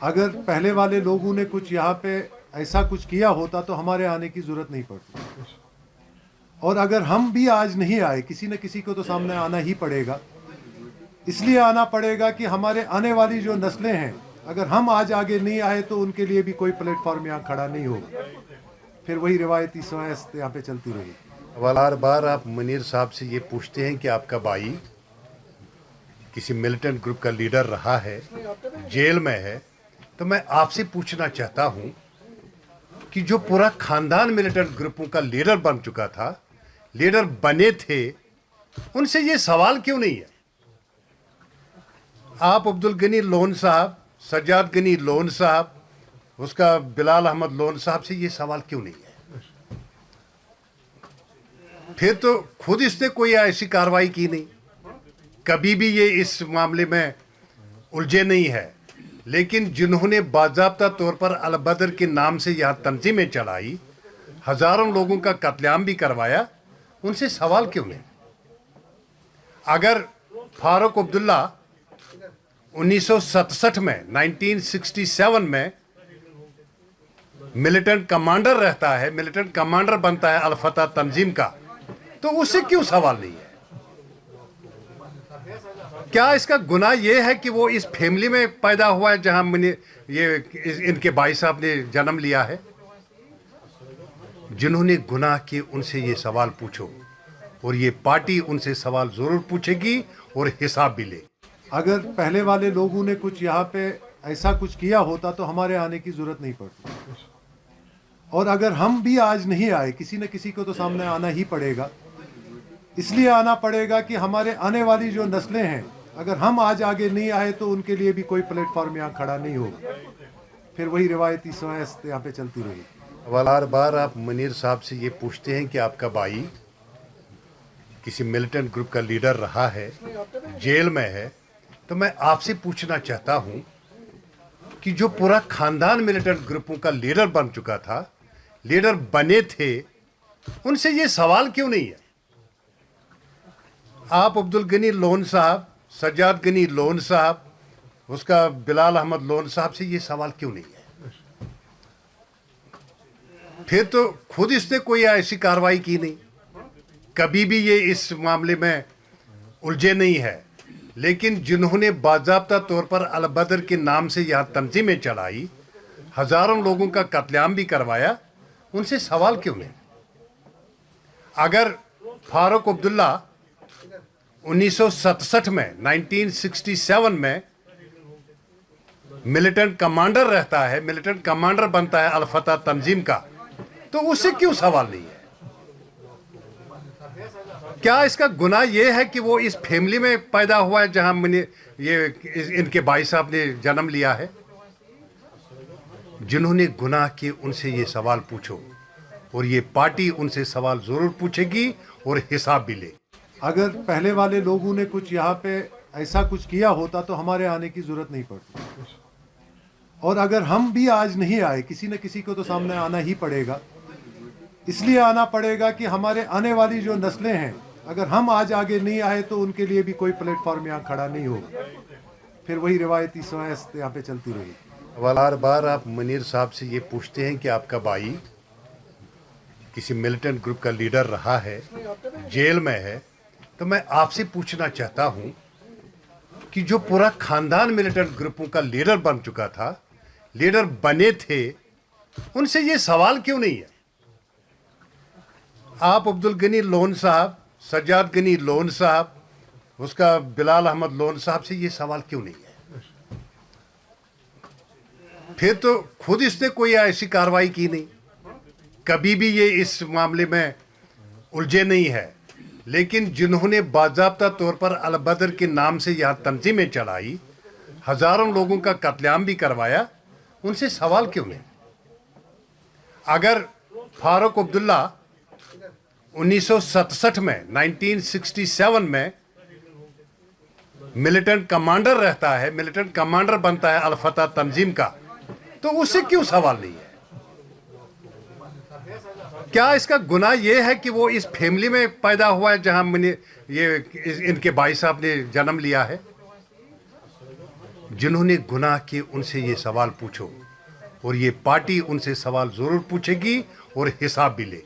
اگر پہلے والے لوگوں نے کچھ یہاں پہ ایسا کچھ کیا ہوتا تو ہمارے آنے کی ضرورت نہیں پڑتی. اور اگر ہم بھی آج نہیں آئے, کسی نہ کسی کو تو سامنے آنا ہی پڑے گا. اس لیے آنا پڑے گا کہ ہمارے آنے والی جو نسلیں ہیں, اگر ہم آج آگے نہیں آئے تو ان کے لیے بھی کوئی پلیٹ فارم یہاں کھڑا نہیں ہوگا. پھر وہی روایتی سیاست یہاں پہ چلتی رہے گی. بار بار آپ منیر صاحب سے یہ پوچھتے ہیں کہ آپ کا بھائی کسی ملیٹنٹ گروپ کا لیڈر رہا ہے, جیل میں ہے, تو میں آپ سے پوچھنا چاہتا ہوں کہ جو پورا خاندان ملیٹنٹ گروپوں کا لیڈر بن چکا تھا, لیڈر بنے تھے, ان سے یہ سوال کیوں نہیں ہے؟ آپ عبدالغنی لون صاحب, سجاد غنی لون صاحب, اس کا بلال احمد لون صاحب سے یہ سوال کیوں نہیں ہے؟ پھر تو خود اس نے کوئی ایسی کارروائی کی نہیں, کبھی بھی یہ اس معاملے میں الجھے نہیں ہے. لیکن جنہوں نے باضابطہ طور پر البدر کے نام سے یہاں تنظیمیں چلائی, ہزاروں لوگوں کا قتل عام بھی کروایا, ان سے سوال کیوں نہیں؟ اگر فاروق عبداللہ 1967 میں 1967 میں ملیٹنٹ کمانڈر رہتا ہے, ملیٹنٹ کمانڈر بنتا ہے الفتح تنظیم کا, تو اس سے کیوں سوال نہیں ہے؟ کیا اس کا گناہ یہ ہے کہ وہ اس فیملی میں پیدا ہوا ہے جہاں ان کے بھائی صاحب نے جنم لیا ہے؟ جنہوں نے گناہ کیے ان سے یہ سوال پوچھو, اور یہ پارٹی ان سے سوال ضرور پوچھے گی اور حساب بھی لے. اگر پہلے والے لوگوں نے کچھ یہاں پہ ایسا کچھ کیا ہوتا تو ہمارے آنے کی ضرورت نہیں پڑتی. اور اگر ہم بھی آج نہیں آئے, کسی نہ کسی کو تو سامنے آنا ہی پڑے گا. اس لیے آنا پڑے گا کہ ہمارے آنے والی جو نسلیں ہیں, اگر ہم آج آگے نہیں آئے تو ان کے لیے بھی کوئی پلیٹ فارم یہاں کھڑا نہیں ہوگا. پھر وہی روایتی سیاست یہاں پہ چلتی رہے گی. بار بار آپ منیر صاحب سے یہ پوچھتے ہیں کہ آپ کا بھائی کسی ملیٹنٹ گروپ کا لیڈر رہا ہے, جیل میں ہے, تو میں آپ سے پوچھنا چاہتا ہوں کہ جو پورا خاندان ملیٹنٹ گروپوں کا لیڈر بن چکا تھا, لیڈر بنے تھے, ان سے یہ سوال کیوں نہیں ہے؟ آپ عبدالغنی لون صاحب, سجاد غنی لون صاحب, اس کا بلال احمد لون صاحب سے یہ سوال کیوں نہیں ہے؟ پھر تو خود اس نے کوئی ایسی کارروائی کی نہیں, کبھی بھی یہ اس معاملے میں الجھے نہیں ہے. لیکن جنہوں نے باضابطہ طور پر البدر کے نام سے یہاں تنظیمیں چلائی, ہزاروں لوگوں کا قتل عام بھی کروایا, ان سے سوال کیوں نہیں؟ اگر فاروق عبداللہ 1967 میں 1967 میں ملیٹنٹ کمانڈر رہتا ہے, ملیٹنٹ کمانڈر بنتا ہے الفتح تنظیم کا, تو اس سے کیوں سوال نہیں ہے؟ کیا اس کا گناہ یہ ہے کہ وہ اس فیملی میں پیدا ہوا ہے جہاں ان کے بھائی صاحب نے جنم لیا ہے؟ جنہوں نے گناہ کیے ان سے یہ سوال پوچھو, اور یہ پارٹی ان سے سوال ضرور پوچھے گی اور حساب بھی لے. اگر پہلے والے لوگوں نے کچھ یہاں پہ ایسا کچھ کیا ہوتا تو ہمارے آنے کی ضرورت نہیں پڑتی. اور اگر ہم بھی آج نہیں آئے, کسی نہ کسی کو تو سامنے آنا ہی پڑے گا. اس لیے آنا پڑے گا کہ ہمارے آنے والی جو نسلیں ہیں, اگر ہم آج آگے نہیں آئے تو ان کے لیے بھی کوئی پلیٹ فارم یہاں کھڑا نہیں ہوگا. پھر وہی روایتی سیاست یہاں پہ چلتی رہے گی. بار بار آپ منیر صاحب سے یہ پوچھتے ہیں کہ آپ کا بھائی کسی ملیٹنٹ گروپ کا لیڈر رہا ہے, جیل میں ہے, تو میں آپ سے پوچھنا چاہتا ہوں کہ جو پورا خاندان ملیٹنٹ گروپوں کا لیڈر بن چکا تھا, لیڈر بنے تھے, ان سے یہ سوال کیوں نہیں ہے؟ آپ عبدالغنی لون صاحب, سجاد غنی لون صاحب, اس کا بلال احمد لون صاحب سے یہ سوال کیوں نہیں ہے؟ پھر تو خود اس نے کوئی ایسی کارروائی کی نہیں, کبھی بھی یہ اس معاملے میں الجھے نہیں ہے. لیکن جنہوں نے باضابطہ طور پر البدر کے نام سے یہاں تنظیمیں چلائی, ہزاروں لوگوں کا قتل عام بھی کروایا, ان سے سوال کیوں نہیں؟ اگر فاروق عبداللہ 1967 میں 1967 میں ملیٹنٹ کمانڈر رہتا ہے, ملیٹنٹ کمانڈر بنتا ہے الفتح تنظیم کا, تو اس سے کیوں سوال نہیں ہے؟ کیا اس کا گناہ یہ ہے کہ وہ اس فیملی میں پیدا ہوا ہے جہاں ان کے بھائی صاحب نے جنم لیا ہے؟ جنہوں نے گناہ کیے ان سے یہ سوال پوچھو، اور یہ پارٹی ان سے سوال ضرور پوچھے گی اور حساب بھی لے گی.